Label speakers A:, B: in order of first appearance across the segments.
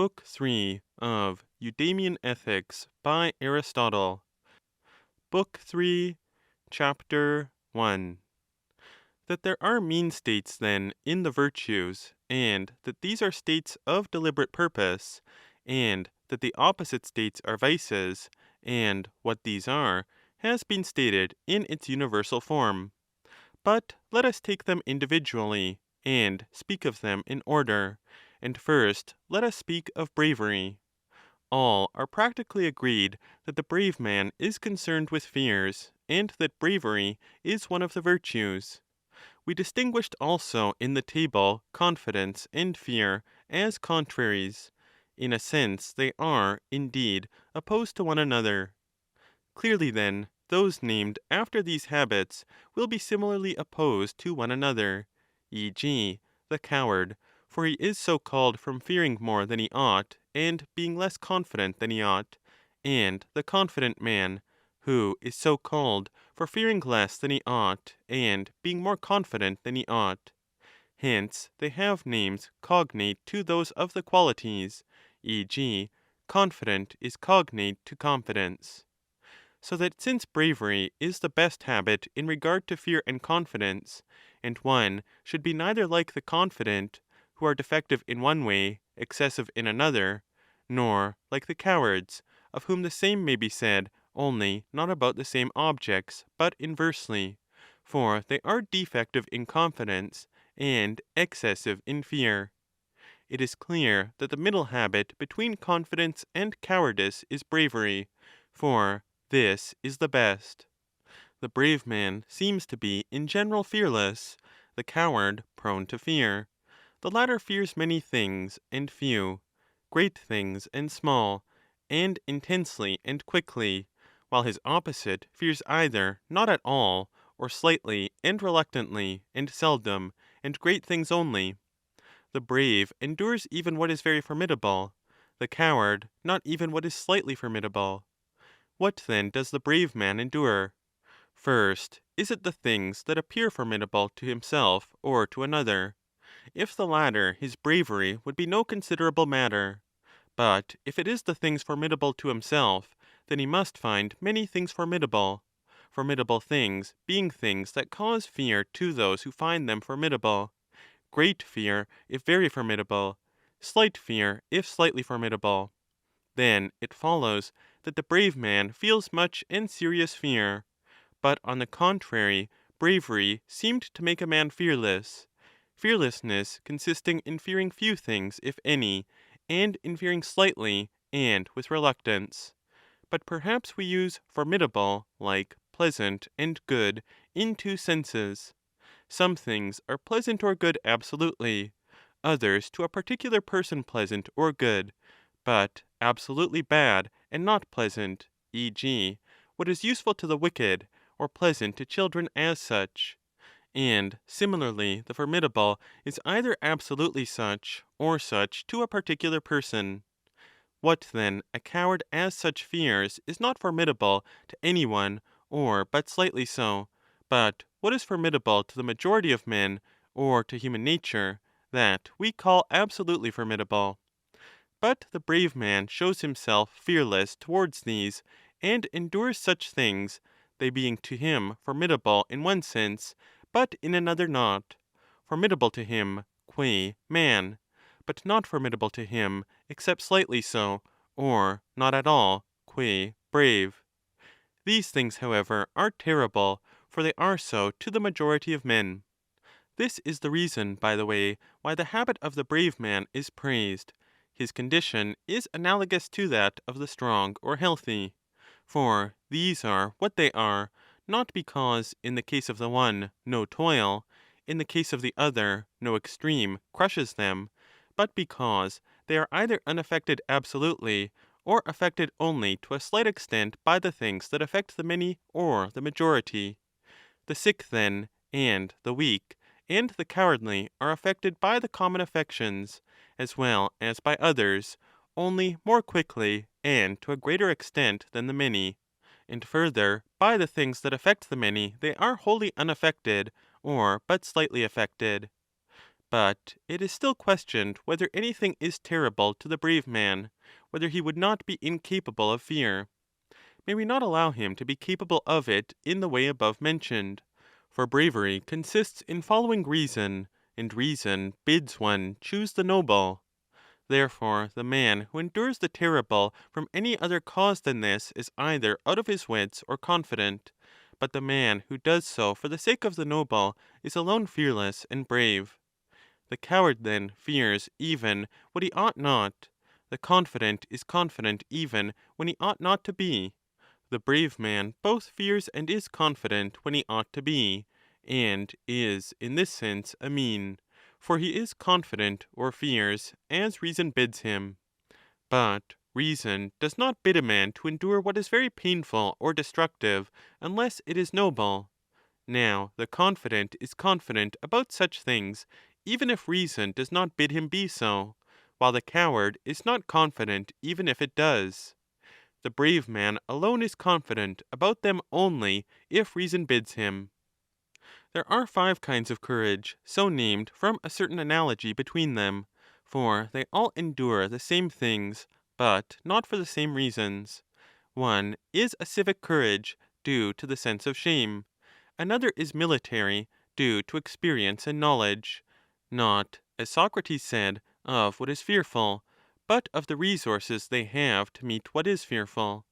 A: Book 3 of Eudemian Ethics by Aristotle. Book 3, Chapter 1. That there are mean states, then, in the virtues, and that these are states of deliberate purpose, and that the opposite states are vices, and what these are, has been stated in its universal form. But let us take them individually, and speak of them in order, and first let us speak of bravery. All are practically agreed that the brave man is concerned with fears, and that bravery is one of the virtues. We distinguished also in the table confidence and fear as contraries. In a sense they are, indeed, opposed to one another. Clearly, then, those named after these habits will be similarly opposed to one another, e.g., the coward, for he is so called from fearing more than he ought, and being less confident than he ought, and the confident man, who is so called for fearing less than he ought, and being more confident than he ought. Hence they have names cognate to those of the qualities, e.g., confident is cognate to confidence. So that since bravery is the best habit in regard to fear and confidence, and one should be neither like the confident, who are defective in one way, excessive in another, nor like the cowards, of whom the same may be said, only not about the same objects, but inversely, for they are defective in confidence, and excessive in fear. It is clear that the middle habit between confidence and cowardice is bravery, for this is the best. The brave man seems to be in general fearless, the coward prone to fear. The latter fears many things and few, great things and small, and intensely and quickly, while his opposite fears either not at all, or slightly and reluctantly, and seldom, and great things only. The brave endures even what is very formidable, the coward not even what is slightly formidable. What then does the brave man endure? First, is it the things that appear formidable to himself or to another? If the latter, his bravery would be no considerable matter. But if it is the things formidable to himself, then he must find many things formidable. Formidable things being things that cause fear to those who find them formidable. Great fear if very formidable, slight fear if slightly formidable. Then it follows that the brave man feels much and serious fear. But on the contrary, bravery seemed to make a man fearless. Fearlessness consisting in fearing few things, if any, and in fearing slightly and with reluctance. But perhaps we use formidable, like pleasant and good, in two senses. Some things are pleasant or good absolutely, others to a particular person pleasant or good, but absolutely bad and not pleasant, e.g., what is useful to the wicked, or pleasant to children as such. And similarly the formidable is either absolutely such, or such to a particular person. What then a coward as such fears is not formidable to any one, or but slightly so, but what is formidable to the majority of men, or to human nature, that we call absolutely formidable. But the brave man shows himself fearless towards these, and endures such things, they being to him formidable in one sense, but in another not; formidable to him qua man, but not formidable to him except slightly so, or not at all qua brave. These things, however, are terrible, for they are so to the majority of men. This is the reason, by the way, why the habit of the brave man is praised. His condition is analogous to that of the strong or healthy. For these are what they are, not because, in the case of the one, no toil, in the case of the other, no extreme, crushes them, but because they are either unaffected absolutely, or affected only to a slight extent by the things that affect the many or the majority. The sick, then, and the weak, and the cowardly are affected by the common affections, as well as by others, only more quickly and to a greater extent than the many. And further, by the things that affect the many they are wholly unaffected, or but slightly affected. But it is still questioned whether anything is terrible to the brave man, whether he would not be incapable of fear. May we not allow him to be capable of it in the way above mentioned? For bravery consists in following reason, and reason bids one choose the noble. Therefore, the man who endures the terrible from any other cause than this is either out of his wits or confident, but the man who does so for the sake of the noble is alone fearless and brave. The coward, then, fears even what he ought not. The confident is confident even when he ought not to be. The brave man both fears and is confident when he ought to be, and is in this sense a mean, for he is confident or fears as reason bids him. But reason does not bid a man to endure what is very painful or destructive unless it is noble. Now the confident is confident about such things even if reason does not bid him be so, while the coward is not confident even if it does. The brave man alone is confident about them only if reason bids him. There are 5 kinds of courage, so named from a certain analogy between them, for they all endure the same things, but not for the same reasons. One is a civic courage, due to the sense of shame. Another is military, due to experience and knowledge, not, as Socrates said, of what is fearful, but of the resources they have to meet what is fearful.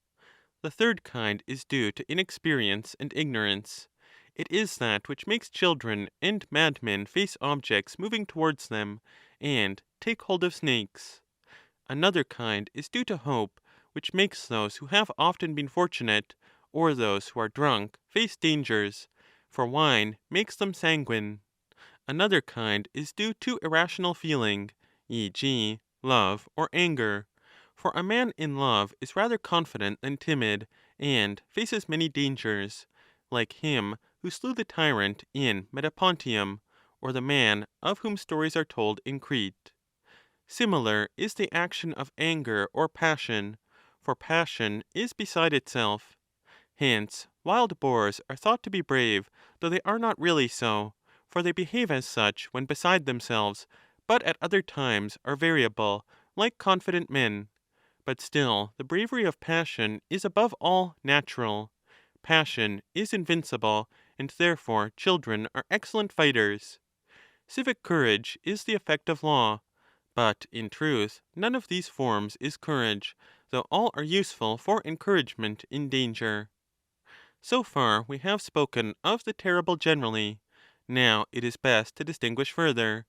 A: The third kind is due to inexperience and ignorance. It is that which makes children and madmen face objects moving towards them, and take hold of snakes. Another kind is due to hope, which makes those who have often been fortunate, or those who are drunk, face dangers, for wine makes them sanguine. Another kind is due to irrational feeling, e.g., love or anger, for a man in love is rather confident than timid, and faces many dangers, like him who slew the tyrant in Metapontium, or the man of whom stories are told in Crete. Similar is the action of anger or passion, for passion is beside itself. Hence, wild boars are thought to be brave, though they are not really so, for they behave as such when beside themselves, but at other times are variable, like confident men. But still the bravery of passion is above all natural. Passion is invincible, and therefore children are excellent fighters. Civic courage is the effect of law, but in truth none of these forms is courage, though all are useful for encouragement in danger. So far we have spoken of the terrible generally. Now it is best to distinguish further.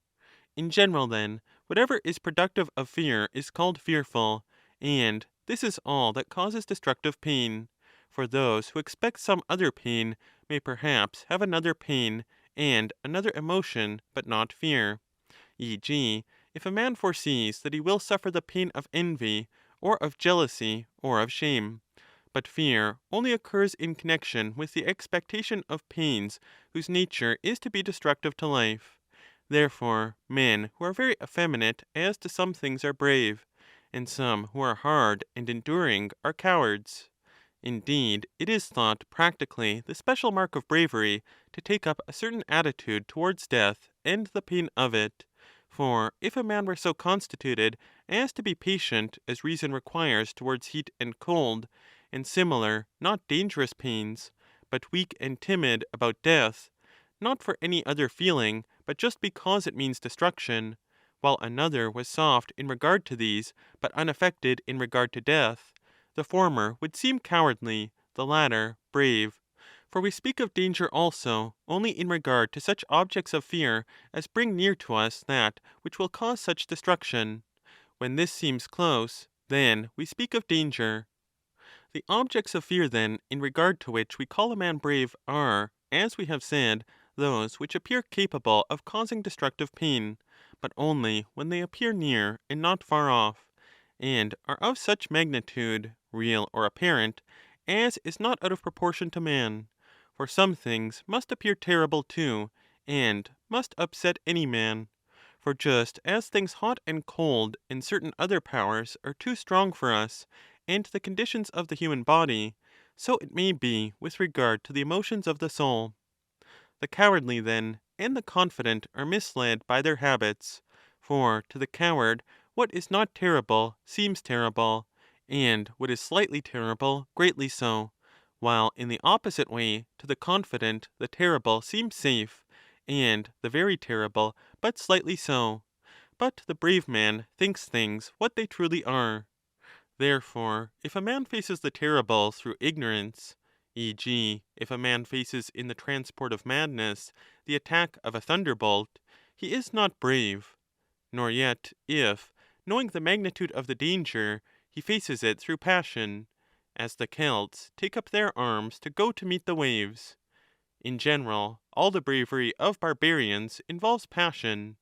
A: In general, then, whatever is productive of fear is called fearful, and this is all that causes destructive pain. For those who expect some other pain may perhaps have another pain and another emotion, but not fear. E.g., if a man foresees that he will suffer the pain of envy, or of jealousy, or of shame. But fear only occurs in connection with the expectation of pains whose nature is to be destructive to life. Therefore, men who are very effeminate as to some things are brave, and some who are hard and enduring are cowards. Indeed, it is thought practically the special mark of bravery to take up a certain attitude towards death and the pain of it. For if a man were so constituted as to be patient as reason requires towards heat and cold, and similar, not dangerous pains, but weak and timid about death, not for any other feeling, but just because it means destruction, while another was soft in regard to these, but unaffected in regard to death, the former would seem cowardly, the latter brave. For we speak of danger also only in regard to such objects of fear as bring near to us that which will cause such destruction. When this seems close, then we speak of danger. The objects of fear, then, in regard to which we call a man brave are, as we have said, those which appear capable of causing destructive pain, but only when they appear near and not far off, and are of such magnitude, real or apparent, as is not out of proportion to man. For some things must appear terrible too, and must upset any man. For just as things hot and cold and certain other powers are too strong for us, and the conditions of the human body, so it may be with regard to the emotions of the soul. The cowardly, then, and the confident are misled by their habits. For to the coward what is not terrible seems terrible, and what is slightly terrible greatly so, while in the opposite way to the confident the terrible seems safe, and the very terrible but slightly so. But the brave man thinks things what they truly are. Therefore, if a man faces the terrible through ignorance, e.g., if a man faces in the transport of madness the attack of a thunderbolt, he is not brave. Nor yet if, knowing the magnitude of the danger, he faces it through passion, as the Celts take up their arms to go to meet the waves. In general, all the bravery of barbarians involves passion.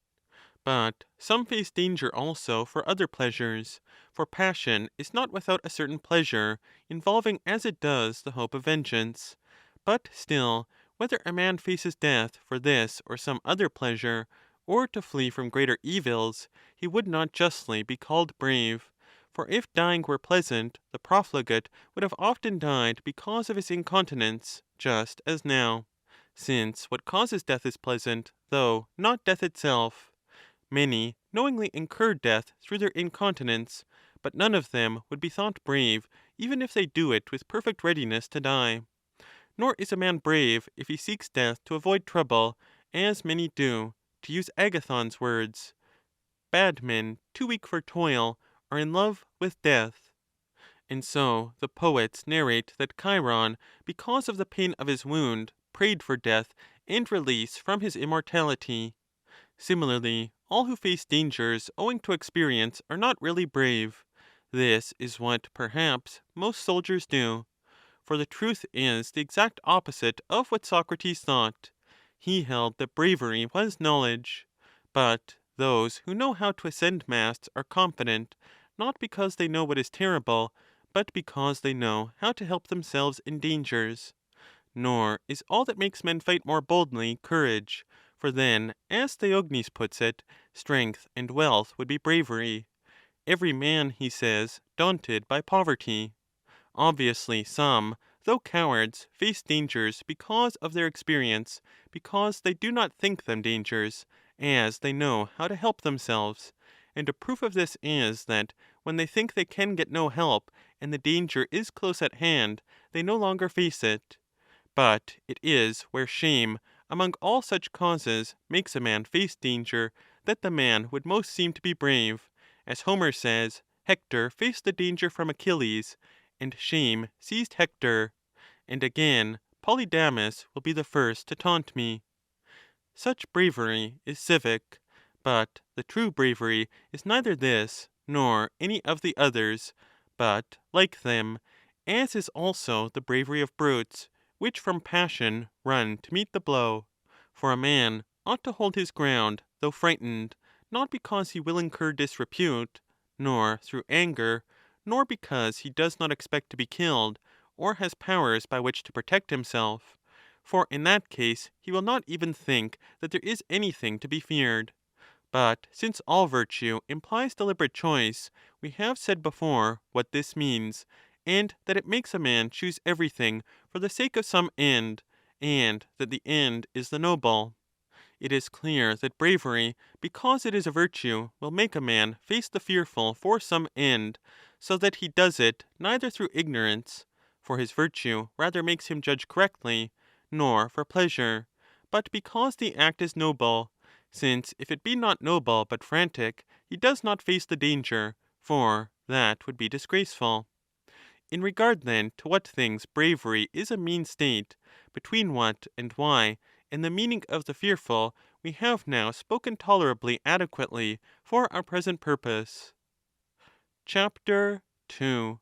A: But some face danger also for other pleasures, for passion is not without a certain pleasure, involving as it does the hope of vengeance. But still, whether a man faces death for this or some other pleasure, or to flee from greater evils, he would not justly be called brave. For if dying were pleasant, the profligate would have often died because of his incontinence, just as now. Since what causes death is pleasant, though not death itself. Many knowingly incur death through their incontinence, but none of them would be thought brave even if they do it with perfect readiness to die. Nor is a man brave if he seeks death to avoid trouble, as many do, to use Agathon's words. Bad men, too weak for toil, are in love with death. And so the poets narrate that Chiron, because of the pain of his wound, prayed for death and release from his immortality. Similarly, all who face dangers owing to experience are not really brave. This is what, perhaps, most soldiers do. For the truth is the exact opposite of what Socrates thought. He held that bravery was knowledge. But those who know how to ascend masts are confident, not because they know what is terrible, but because they know how to help themselves in dangers. Nor is all that makes men fight more boldly courage, for then, as Theognis puts it, strength and wealth would be bravery. Every man, he says, daunted by poverty. Obviously some, though cowards, face dangers because of their experience, because they do not think them dangers, as they know how to help themselves. And a proof of this is that when they think they can get no help, and the danger is close at hand, they no longer face it. But it is where shame, among all such causes, makes a man face danger, that the man would most seem to be brave. As Homer says, Hector faced the danger from Achilles, and shame seized Hector. And again, Polydamas will be the first to taunt me. Such bravery is civic, but the true bravery is neither this nor any of the others, but like them, as is also the bravery of brutes, which from passion run to meet the blow. For a man ought to hold his ground, though frightened, not because he will incur disrepute, nor through anger, nor because he does not expect to be killed, or has powers by which to protect himself. For in that case he will not even think that there is anything to be feared. But since all virtue implies deliberate choice, we have said before what this means, and that it makes a man choose everything for the sake of some end, and that the end is the noble. It is clear that bravery, because it is a virtue, will make a man face the fearful for some end, so that he does it neither through ignorance, for his virtue rather makes him judge correctly, nor for pleasure, but because the act is noble, since if it be not noble but frantic, he does not face the danger, for that would be disgraceful. In regard then to what things bravery is a mean state, between what and why, and the meaning of the fearful, we have now spoken tolerably adequately for our present purpose. Chapter 2.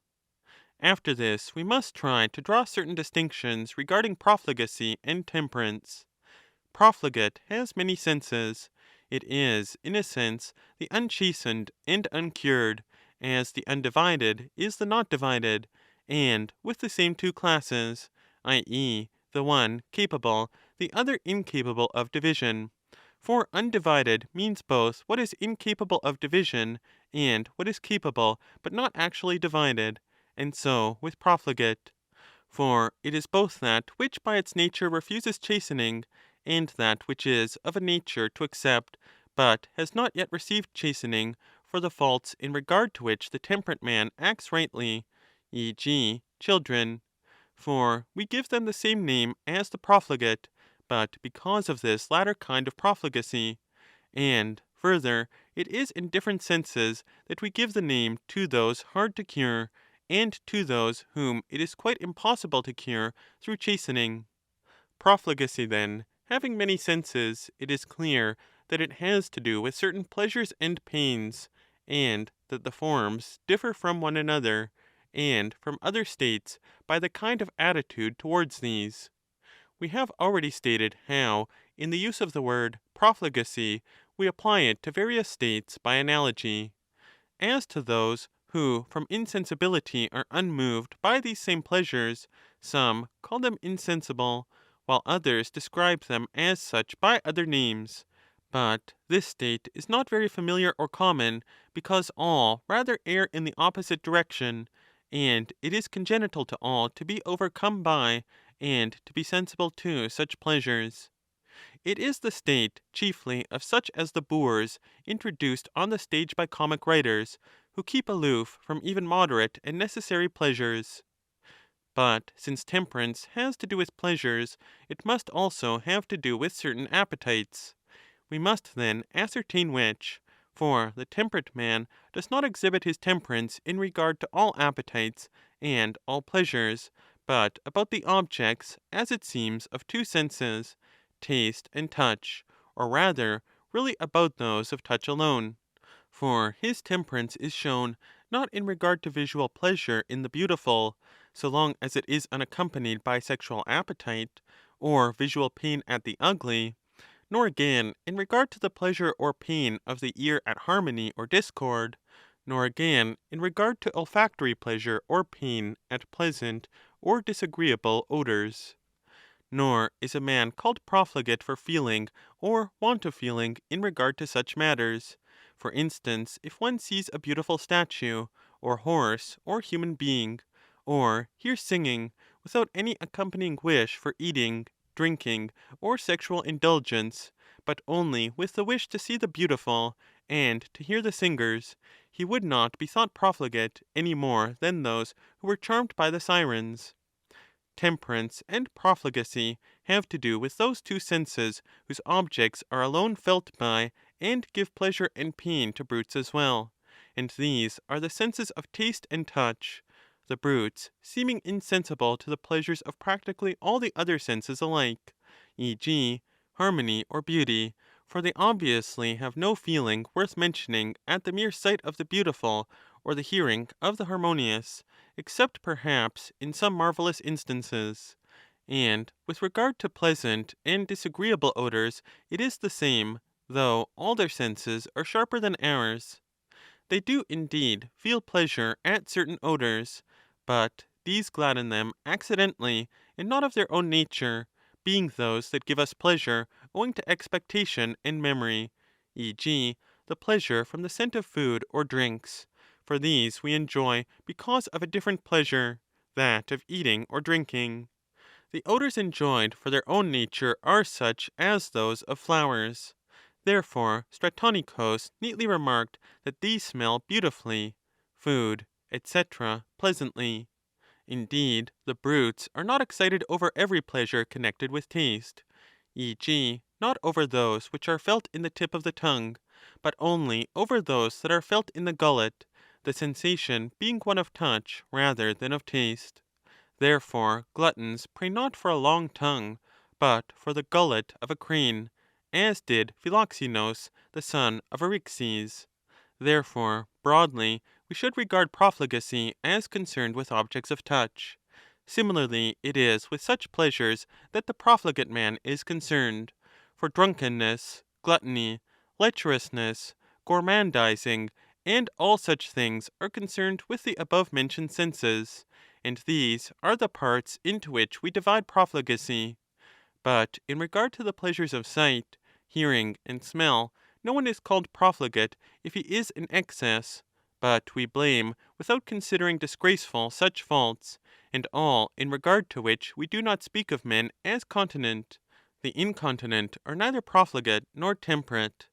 A: After this we must try to draw certain distinctions regarding profligacy and temperance. Profligate has many senses. It is, in a sense, the unchastened and uncured, as the undivided is the not divided, and with the same two classes, i.e., the one capable, the other incapable of division. For undivided means both what is incapable of division and what is capable but not actually divided, and so with profligate. For it is both that which by its nature refuses chastening, and that which is of a nature to accept, but has not yet received chastening for the faults in regard to which the temperate man acts rightly, e.g., children. For we give them the same name as the profligate, but because of this latter kind of profligacy. And further, it is in different senses that we give the name to those hard to cure, and to those whom it is quite impossible to cure through chastening. Profligacy, then, having many senses, it is clear that it has to do with certain pleasures and pains, and that the forms differ from one another, and from other states by the kind of attitude towards these. We have already stated how, in the use of the word profligacy, we apply it to various states by analogy. As to those who from insensibility are unmoved by these same pleasures, some call them insensible, while others describe them as such by other names. But this state is not very familiar or common, because all rather err in the opposite direction, and it is congenital to all to be overcome by, and to be sensible to such pleasures. It is the state chiefly of such as the boors introduced on the stage by comic writers, who keep aloof from even moderate and necessary pleasures. But since temperance has to do with pleasures, it must also have to do with certain appetites. We must then ascertain which, for the temperate man does not exhibit his temperance in regard to all appetites and all pleasures, but about the objects, as it seems, of two senses, taste and touch, or rather, really about those of touch alone. For his temperance is shown not in regard to visual pleasure in the beautiful, so long as it is unaccompanied by sexual appetite, or visual pain at the ugly, nor again in regard to the pleasure or pain of the ear at harmony or discord, nor again in regard to olfactory pleasure or pain at pleasant or disagreeable odors. Nor is a man called profligate for feeling or want of feeling in regard to such matters. For instance, if one sees a beautiful statue, or horse, or human being, or hears singing, without any accompanying wish for eating, drinking, or sexual indulgence, but only with the wish to see the beautiful and to hear the singers, he would not be thought profligate any more than those who were charmed by the sirens. Temperance and profligacy have to do with those two senses whose objects are alone felt by and give pleasure and pain to brutes as well, and these are the senses of taste and touch, the brutes seeming insensible to the pleasures of practically all the other senses alike, e.g., harmony or beauty, for they obviously have no feeling worth mentioning at the mere sight of the beautiful or the hearing of the harmonious, except perhaps in some marvelous instances. And with regard to pleasant and disagreeable odors, it is the same, though all their senses are sharper than ours. They do indeed feel pleasure at certain odors, but these gladden them accidentally and not of their own nature, being those that give us pleasure owing to expectation and memory, e.g., the pleasure from the scent of food or drinks. For these we enjoy because of a different pleasure, that of eating or drinking. The odors enjoyed for their own nature are such as those of flowers. Therefore Stratonicus neatly remarked that these smell beautifully, food, etc., pleasantly. Indeed, the brutes are not excited over every pleasure connected with taste, e.g., not over those which are felt in the tip of the tongue, but only over those that are felt in the gullet, the sensation being one of touch rather than of taste. Therefore gluttons pray not for a long tongue, but for the gullet of a crane, as did Philoxenos, the son of Eryxes. Therefore, broadly, we should regard profligacy as concerned with objects of touch. Similarly, it is with such pleasures that the profligate man is concerned. For drunkenness, gluttony, lecherousness, gormandizing, and all such things are concerned with the above-mentioned senses, and these are the parts into which we divide profligacy. But in regard to the pleasures of sight, hearing, and smell, no one is called profligate if he is in excess, but we blame without considering disgraceful such faults, and all in regard to which we do not speak of men as continent. The incontinent are neither profligate nor temperate.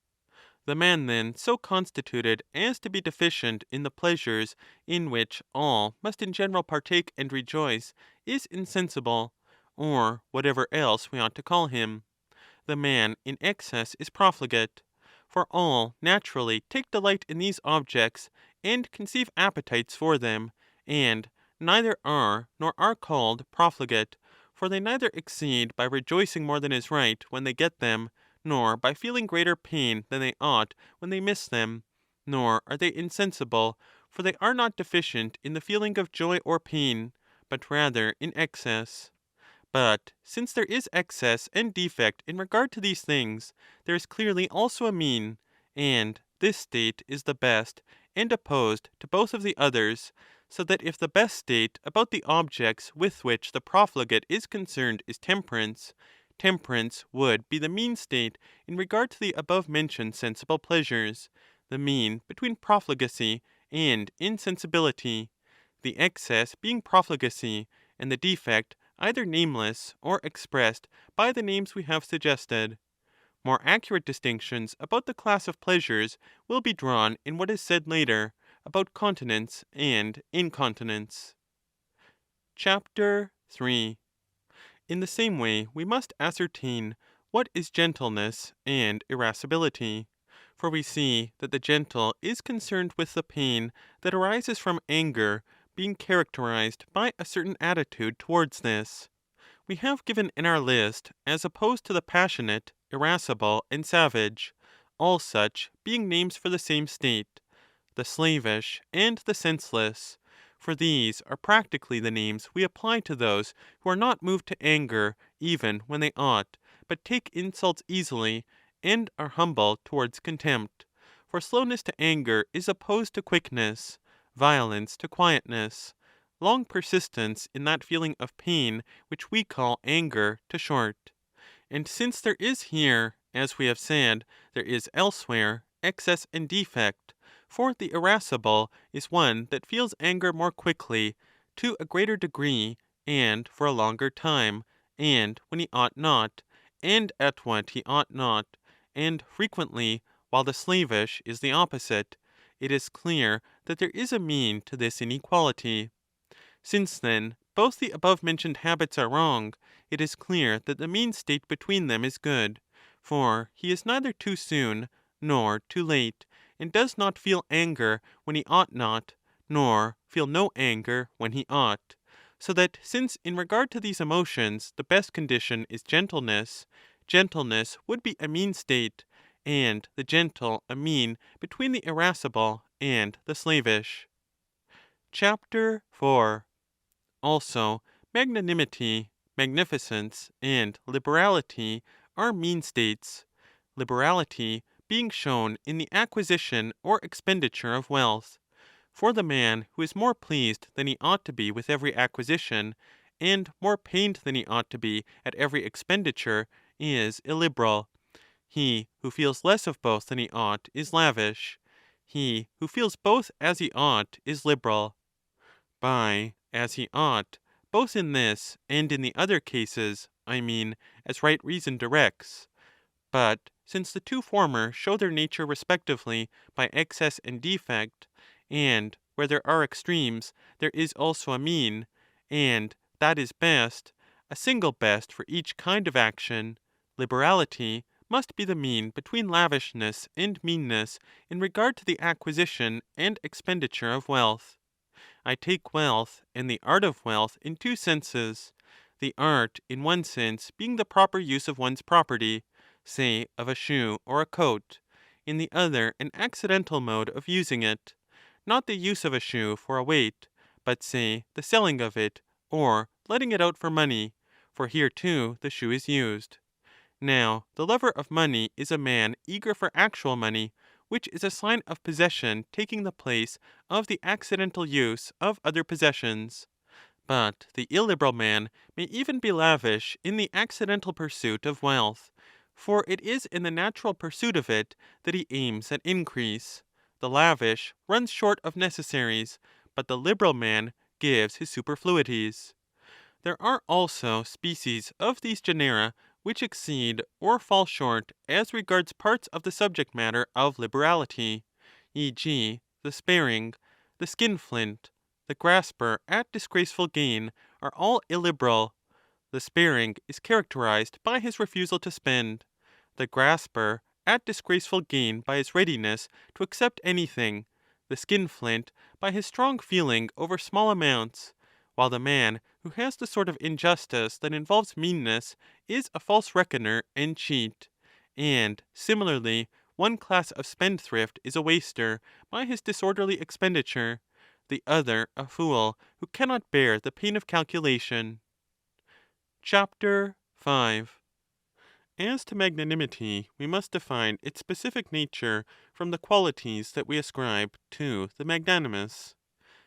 A: The man, then, so constituted as to be deficient in the pleasures in which all must in general partake and rejoice, is insensible, or whatever else we ought to call him. The man in excess is profligate. For all naturally take delight in these objects and conceive appetites for them, and neither are nor are called profligate, for they neither exceed by rejoicing more than is right when they get them, nor by feeling greater pain than they ought when they miss them, nor are they insensible, for they are not deficient in the feeling of joy or pain, but rather in excess. But since there is excess and defect in regard to these things, there is clearly also a mean, and this state is the best and opposed to both of the others, so that if the best state about the objects with which the profligate is concerned is temperance, temperance would be the mean state in regard to the above-mentioned sensible pleasures, the mean between profligacy and insensibility, the excess being profligacy, and the defect either nameless or expressed by the names we have suggested. More accurate distinctions about the class of pleasures will be drawn in what is said later about continence and incontinence. Chapter 3. In the same way, we must ascertain what is gentleness and irascibility. For we see that the gentle is concerned with the pain that arises from anger being characterized by a certain attitude towards this. We have given in our list, as opposed to the passionate, irascible, and savage, all such being names for the same state, the slavish and the senseless, for these are practically the names we apply to those who are not moved to anger even when they ought, but take insults easily, and are humble towards contempt. For slowness to anger is opposed to quickness, violence to quietness, long persistence in that feeling of pain which we call anger to short. And since there is here, as we have said, there is elsewhere excess and defect, for the irascible is one that feels anger more quickly, to a greater degree, and for a longer time, and when he ought not, and at what he ought not, and frequently, while the slavish is the opposite, it is clear that there is a mean to this inequality. Since, then, both the above-mentioned habits are wrong, it is clear that the mean state between them is good, for he is neither too soon nor too late, and does not feel anger when he ought not, nor feel no anger when he ought. So that since in regard to these emotions the best condition is gentleness, gentleness would be a mean state, and the gentle a mean between the irascible and the slavish. Chapter 4. Also, magnanimity, magnificence, and liberality are mean states, liberality being shown in the acquisition or expenditure of wealth. For the man who is more pleased than he ought to be with every acquisition, and more pained than he ought to be at every expenditure, is illiberal. He who feels less of both than he ought is lavish. He who feels both as he ought is liberal. By as he ought, both in this and in the other cases, I mean, as right reason directs. But since the two former show their nature respectively by excess and defect, and where there are extremes there is also a mean, and that is best, a single best for each kind of action, liberality must be the mean between lavishness and meanness in regard to the acquisition and expenditure of wealth. I take wealth and the art of wealth in two senses, the art in one sense being the proper use of one's property, say of a shoe or a coat, in the other an accidental mode of using it, not the use of a shoe for a weight, but say the selling of it, or letting it out for money, for here too the shoe is used. Now the lover of money is a man eager for actual money, which is a sign of possession taking the place of the accidental use of other possessions. But the illiberal man may even be lavish in the accidental pursuit of wealth, for it is in the natural pursuit of it that he aims at increase. The lavish runs short of necessaries, but the liberal man gives his superfluities. There are also species of these genera which exceed or fall short as regards parts of the subject matter of liberality, e.g., the sparing, the skinflint, the grasper at disgraceful gain, are all illiberal. The sparing is characterized by his refusal to spend, the grasper at disgraceful gain by his readiness to accept anything, the skinflint by his strong feeling over small amounts, while the man who has the sort of injustice that involves meanness is a false reckoner and cheat. And similarly, one class of spendthrift is a waster by his disorderly expenditure, the other a fool who cannot bear the pain of calculation. Chapter 5. As to magnanimity, we must define its specific nature from the qualities that we ascribe to the magnanimous.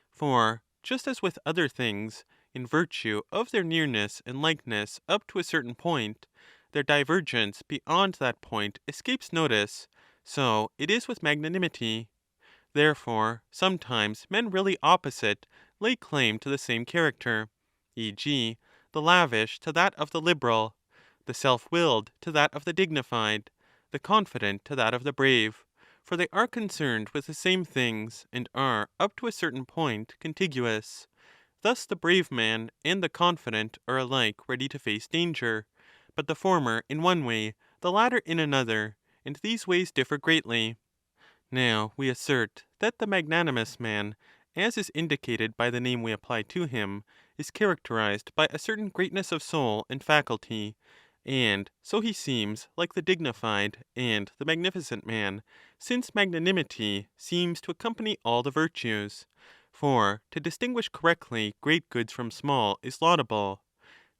A: For, just as with other things, in virtue of their nearness and likeness up to a certain point, their divergence beyond that point escapes notice, so it is with magnanimity. Therefore, sometimes men really opposite lay claim to the same character, e.g., the lavish to that of the liberal, the self-willed to that of the dignified, the confident to that of the brave, for they are concerned with the same things, and are, up to a certain point, contiguous. Thus the brave man and the confident are alike ready to face danger, but the former in one way, the latter in another, and these ways differ greatly. Now we assert that the magnanimous man, as is indicated by the name we apply to him, is characterized by a certain greatness of soul and faculty, and so he seems like the dignified and the magnificent man, since magnanimity seems to accompany all the virtues. For to distinguish correctly great goods from small is laudable.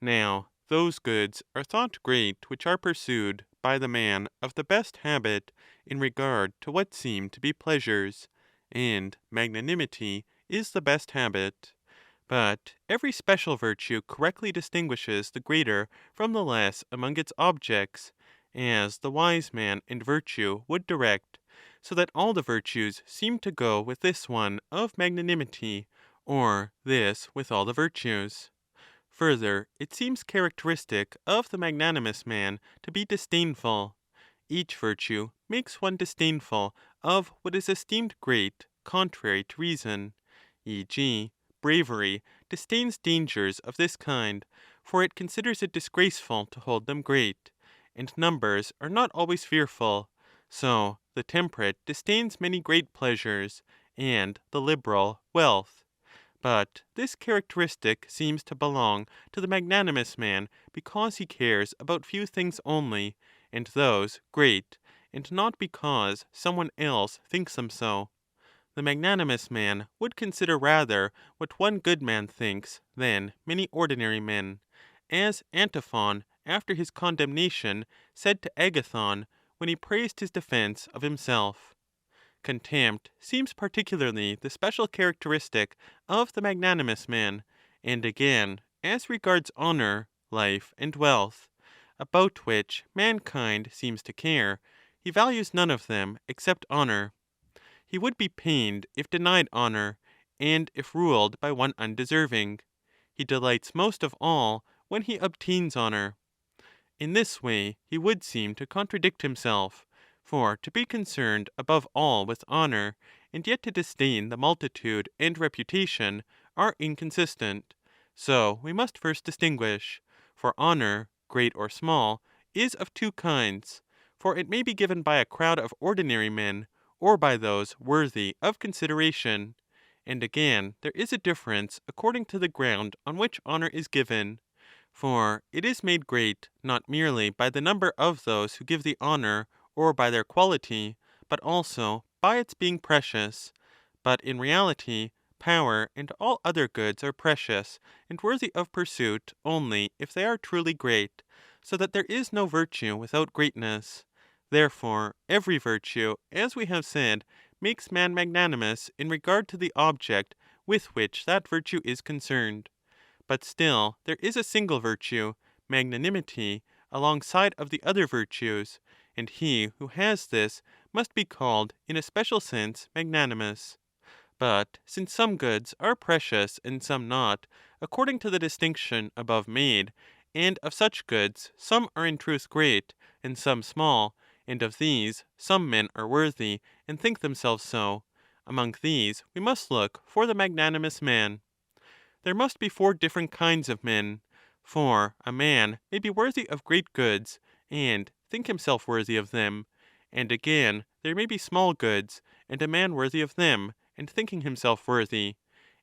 A: Now those goods are thought great which are pursued by the man of the best habit in regard to what seem to be pleasures, and magnanimity is the best habit. But every special virtue correctly distinguishes the greater from the less among its objects, as the wise man and virtue would direct, so that all the virtues seem to go with this one of magnanimity, or this with all the virtues. Further, it seems characteristic of the magnanimous man to be disdainful. Each virtue makes one disdainful of what is esteemed great contrary to reason, e.g., bravery disdains dangers of this kind, for it considers it disgraceful to hold them great, and numbers are not always fearful. So the temperate disdains many great pleasures, and the liberal wealth. But this characteristic seems to belong to the magnanimous man because he cares about few things only, and those great, and not because someone else thinks them so. The magnanimous man would consider rather what one good man thinks than many ordinary men, as Antiphon, after his condemnation, said to Agathon when he praised his defense of himself. Contempt seems particularly the special characteristic of the magnanimous man, and again, as regards honor, life, and wealth, about which mankind seems to care, he values none of them except honor. He would be pained if denied honor, and if ruled by one undeserving. He delights most of all when he obtains honor. In this way he would seem to contradict himself, for to be concerned above all with honor, and yet to disdain the multitude and reputation, are inconsistent. So we must first distinguish. For honor, great or small, is of two kinds, for it may be given by a crowd of ordinary men, or by those worthy of consideration. And again, there is a difference according to the ground on which honor is given. For it is made great not merely by the number of those who give the honor or by their quality, but also by its being precious. But in reality, power and all other goods are precious and worthy of pursuit only if they are truly great, so that there is no virtue without greatness. Therefore every virtue, as we have said, makes man magnanimous in regard to the object with which that virtue is concerned. But still there is a single virtue, magnanimity, alongside of the other virtues, and he who has this must be called in a special sense magnanimous. But since some goods are precious and some not, according to the distinction above made, and of such goods some are in truth great, and some small, and of these some men are worthy, and think themselves so. Among these we must look for the magnanimous man. There must be 4 different kinds of men. For a man may be worthy of great goods, and think himself worthy of them, and again there may be small goods, and a man worthy of them, and thinking himself worthy.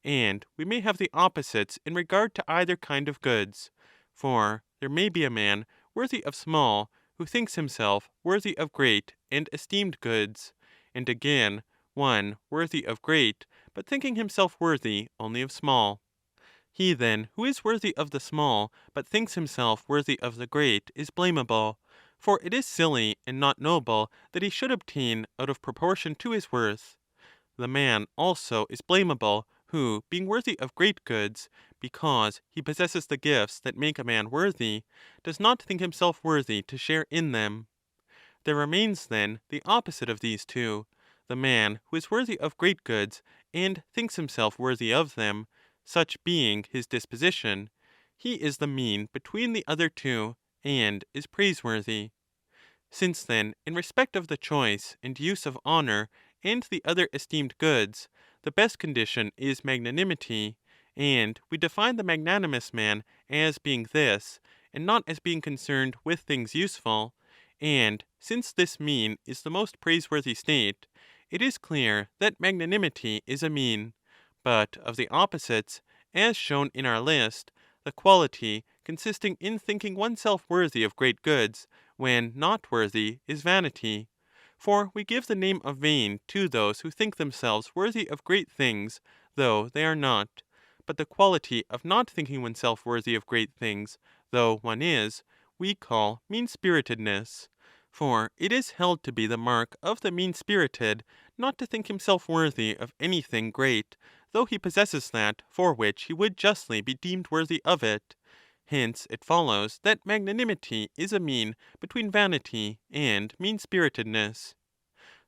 A: And we may have the opposites in regard to either kind of goods. For there may be a man worthy of small, who thinks himself worthy of great and esteemed goods, and again one worthy of great, but thinking himself worthy only of small. He then who is worthy of the small, but thinks himself worthy of the great, is blamable. For it is silly and not noble that he should obtain out of proportion to his worth. The man also is blamable who, being worthy of great goods, because he possesses the gifts that make a man worthy, does not think himself worthy to share in them. There remains then the opposite of these 2, the man who is worthy of great goods and thinks himself worthy of them, such being his disposition. He is the mean between the other 2, and is praiseworthy. Since then, in respect of the choice and use of honor and the other esteemed goods, the best condition is magnanimity, and we define the magnanimous man as being this, and not as being concerned with things useful, and since this mean is the most praiseworthy state, it is clear that magnanimity is a mean. But of the opposites, as shown in our list, the quality consisting in thinking oneself worthy of great goods, when not worthy, is vanity. For we give the name of vain to those who think themselves worthy of great things, though they are not. But the quality of not thinking oneself worthy of great things, though one is, we call mean-spiritedness. For it is held to be the mark of the mean-spirited not to think himself worthy of anything great, though he possesses that for which he would justly be deemed worthy of it. Hence it follows that magnanimity is a mean between vanity and mean-spiritedness.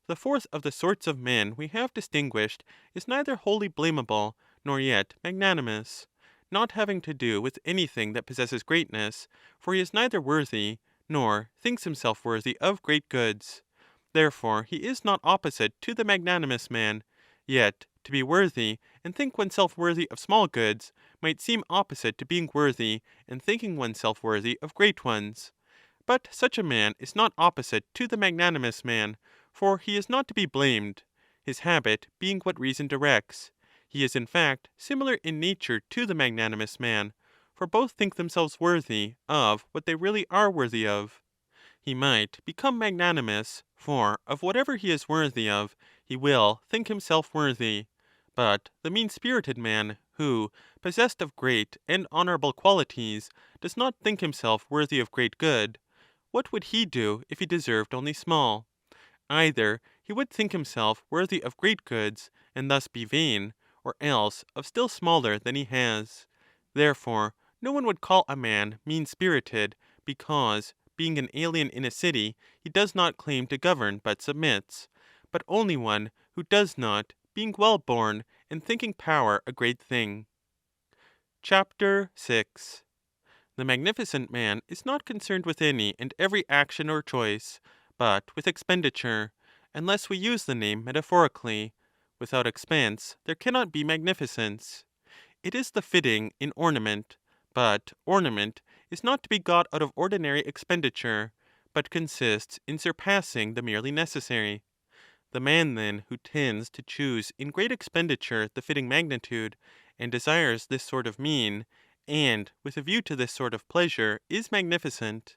A: The 4th of the sorts of men we have distinguished is neither wholly blamable nor yet magnanimous, not having to do with anything that possesses greatness, for he is neither worthy nor thinks himself worthy of great goods. Therefore he is not opposite to the magnanimous man, yet to be worthy and think oneself worthy of small goods might seem opposite to being worthy and thinking oneself worthy of great ones. But such a man is not opposite to the magnanimous man, for he is not to be blamed, his habit being what reason directs. He is in fact similar in nature to the magnanimous man, for both think themselves worthy of what they really are worthy of. He might become magnanimous, for of whatever he is worthy of, he will think himself worthy. But the mean-spirited man, who, possessed of great and honorable qualities, does not think himself worthy of great good, what would he do if he deserved only small? Either he would think himself worthy of great goods, and thus be vain, or else of still smaller than he has. Therefore no one would call a man mean-spirited, because, being an alien in a city, he does not claim to govern but submits, but only one who does not, being well born and thinking power a great thing. Chapter 6. The magnificent man is not concerned with any and every action or choice, but with expenditure, unless we use the name metaphorically. Without expense there cannot be magnificence. It is the fitting in ornament, but ornament is not to be got out of ordinary expenditure, but consists in surpassing the merely necessary. The man then who tends to choose in great expenditure the fitting magnitude, and desires this sort of mean, and with a view to this sort of pleasure, is magnificent.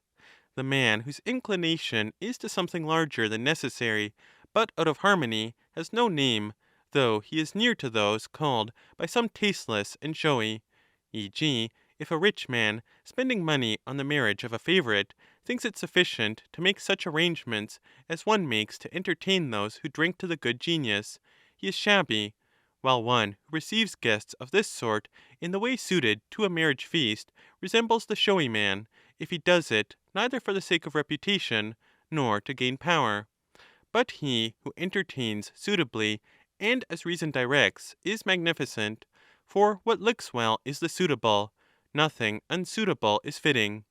A: The man whose inclination is to something larger than necessary, but out of harmony, has no name, though he is near to those called by some tasteless and showy. E.g., if a rich man, spending money on the marriage of a favorite, thinks it sufficient to make such arrangements as one makes to entertain those who drink to the good genius, he is shabby, while one who receives guests of this sort in the way suited to a marriage feast resembles the showy man, if he does it neither for the sake of reputation nor to gain power. But he who entertains suitably and as reason directs is magnificent, for what looks well is the suitable, nothing unsuitable is fitting,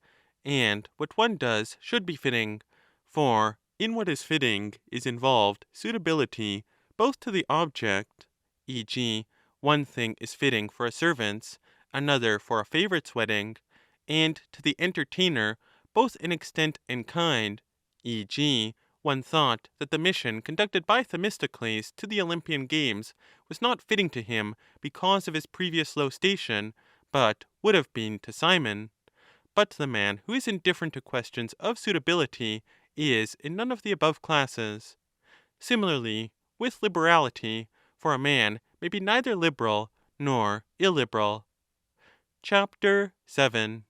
A: and what one does should be fitting, for in what is fitting is involved suitability both to the object, e.g., one thing is fitting for a servant's, another for a favorite's wedding, and to the entertainer both in extent and kind, e.g., one thought that the mission conducted by Themistocles to the Olympian games was not fitting to him because of his previous low station, but would have been to Cimon. But the man who is indifferent to questions of suitability is in none of the above classes. Similarly, with liberality, for a man may be neither liberal nor illiberal. Chapter 7.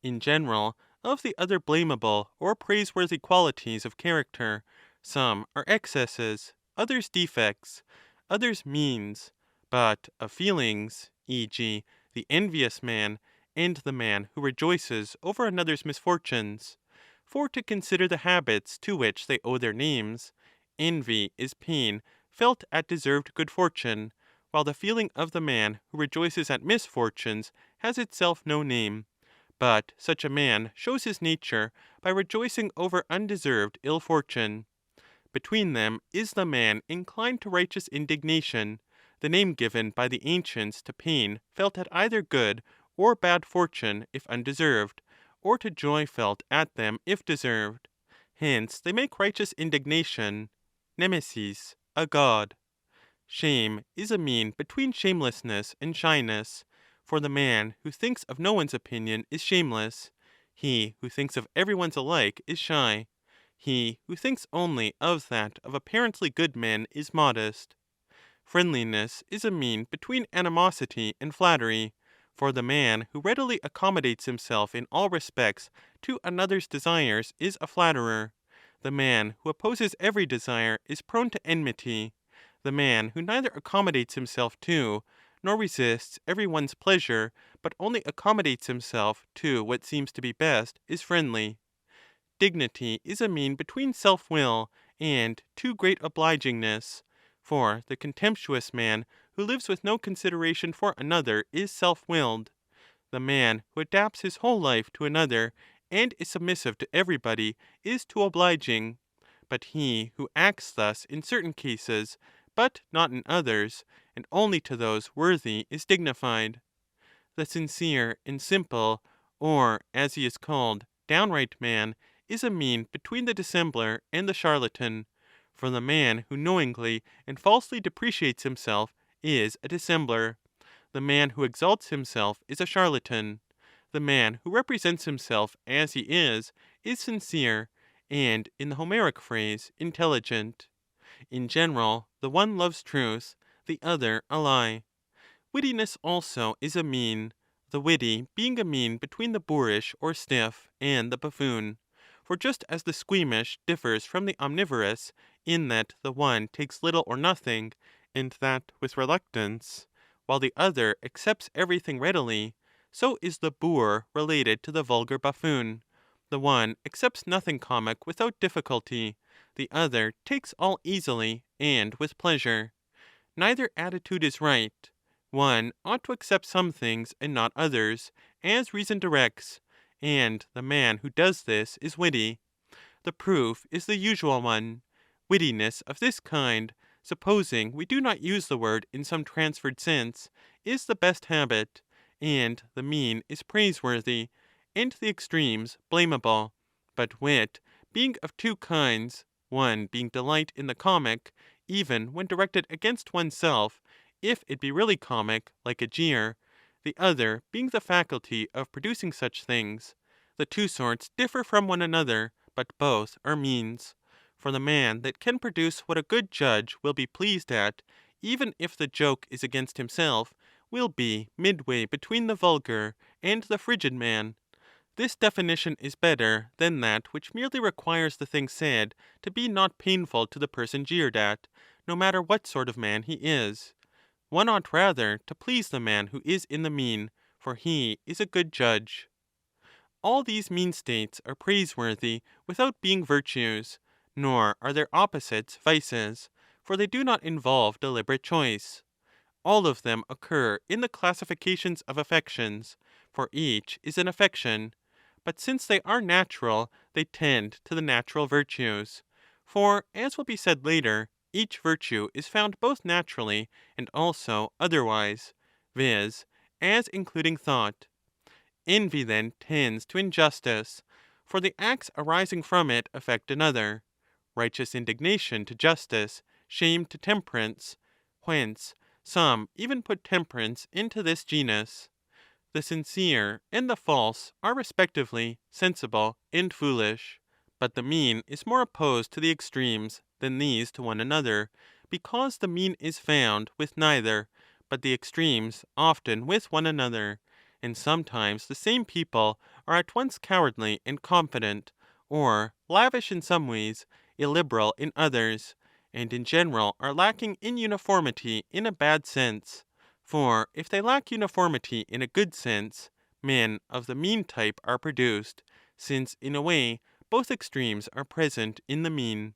A: In general, of the other blamable or praiseworthy qualities of character, some are excesses, others defects, others means, but of feelings, e.g., the envious man, and the man who rejoices over another's misfortunes. For to consider the habits to which they owe their names, envy is pain felt at deserved good fortune, while the feeling of the man who rejoices at misfortunes has itself no name. But such a man shows his nature by rejoicing over undeserved ill fortune. Between them is the man inclined to righteous indignation, the name given by the ancients to pain felt at either good or bad fortune if undeserved, or to joy felt at them if deserved. Hence they make righteous indignation nemesis, a god. Shame is a mean between shamelessness and shyness, for the man who thinks of no one's opinion is shameless. He who thinks of everyone's alike is shy. He who thinks only of that of apparently good men is modest. Friendliness is a mean between animosity and flattery, for the man who readily accommodates himself in all respects to another's desires is a flatterer. The man who opposes every desire is prone to enmity. The man who neither accommodates himself to, nor resists every one's pleasure, but only accommodates himself to what seems to be best, is friendly. Dignity is a mean between self-will and too great obligingness, for the contemptuous man who lives with no consideration for another is self-willed. The man who adapts his whole life to another and is submissive to everybody is too obliging. But he who acts thus in certain cases, but not in others, and only to those worthy, is dignified. The sincere and simple, or as he is called, downright man, is a mean between the dissembler and the charlatan. For the man who knowingly and falsely depreciates himself is a dissembler. The man who exalts himself is a charlatan. The man who represents himself as he is sincere, and, in the Homeric phrase, intelligent. In general, the one loves truth, the other a lie. Wittiness also is a mean, the witty being a mean between the boorish or stiff and the buffoon. For just as the squeamish differs from the omnivorous, in that the one takes little or nothing, and that with reluctance, while the other accepts everything readily, so is the boor related to the vulgar buffoon. The one accepts nothing comic without difficulty, the other takes all easily and with pleasure. Neither attitude is right. One ought to accept some things and not others, as reason directs, and the man who does this is witty. The proof is the usual one. Wittiness of this kind, supposing we do not use the word in some transferred sense, is the best habit, and the mean is praiseworthy, and the extremes blamable. But wit, being of two kinds, one being delight in the comic, even when directed against oneself, if it be really comic, like a jeer, the other being the faculty of producing such things, the two sorts differ from one another, but both are means. For the man that can produce what a good judge will be pleased at, even if the joke is against himself, will be midway between the vulgar and the frigid man. This definition is better than that which merely requires the thing said to be not painful to the person jeered at, no matter what sort of man he is. One ought rather to please the man who is in the mean, for he is a good judge. All these mean states are praiseworthy without being virtues, nor are their opposites vices, for they do not involve deliberate choice. All of them occur in the classifications of affections, for each is an affection. But since they are natural, they tend to the natural virtues. For, as will be said later, each virtue is found both naturally and also otherwise, viz., as including thought. Envy then tends to injustice, for the acts arising from it affect another; righteous indignation to justice, shame to temperance, whence some even put temperance into this genus. The sincere and the false are respectively sensible and foolish. But the mean is more opposed to the extremes than these to one another, because the mean is found with neither, but the extremes often with one another. And sometimes the same people are at once cowardly and confident, or lavish in some ways, illiberal in others, and in general are lacking in uniformity in a bad sense. For if they lack uniformity in a good sense, men of the mean type are produced, since in a way both extremes are present in the mean.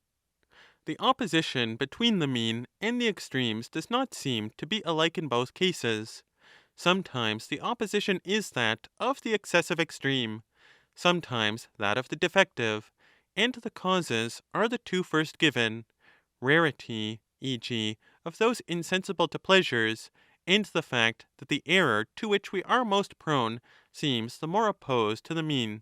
A: The opposition between the mean and the extremes does not seem to be alike in both cases. Sometimes the opposition is that of the excessive extreme, sometimes that of the defective, and the causes are the two first given: rarity, e.g., of those insensible to pleasures, and the fact that the error to which we are most prone seems the more opposed to the mean.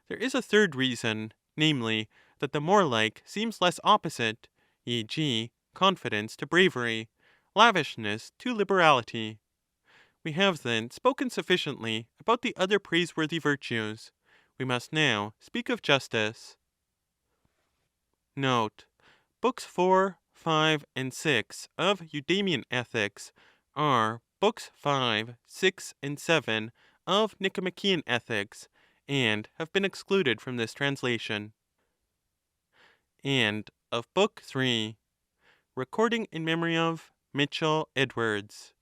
A: There is a third reason, namely, that the more like seems less opposite, e.g., confidence to bravery, lavishness to liberality. We have then spoken sufficiently about the other praiseworthy virtues. We must now speak of justice. Note: Books 4, 5, and 6 of Eudemian Ethics are Books 5, 6, and 7 of Nicomachean Ethics, and have been excluded from this translation. And of Book 3. Recording in memory of Mitchell Edwards.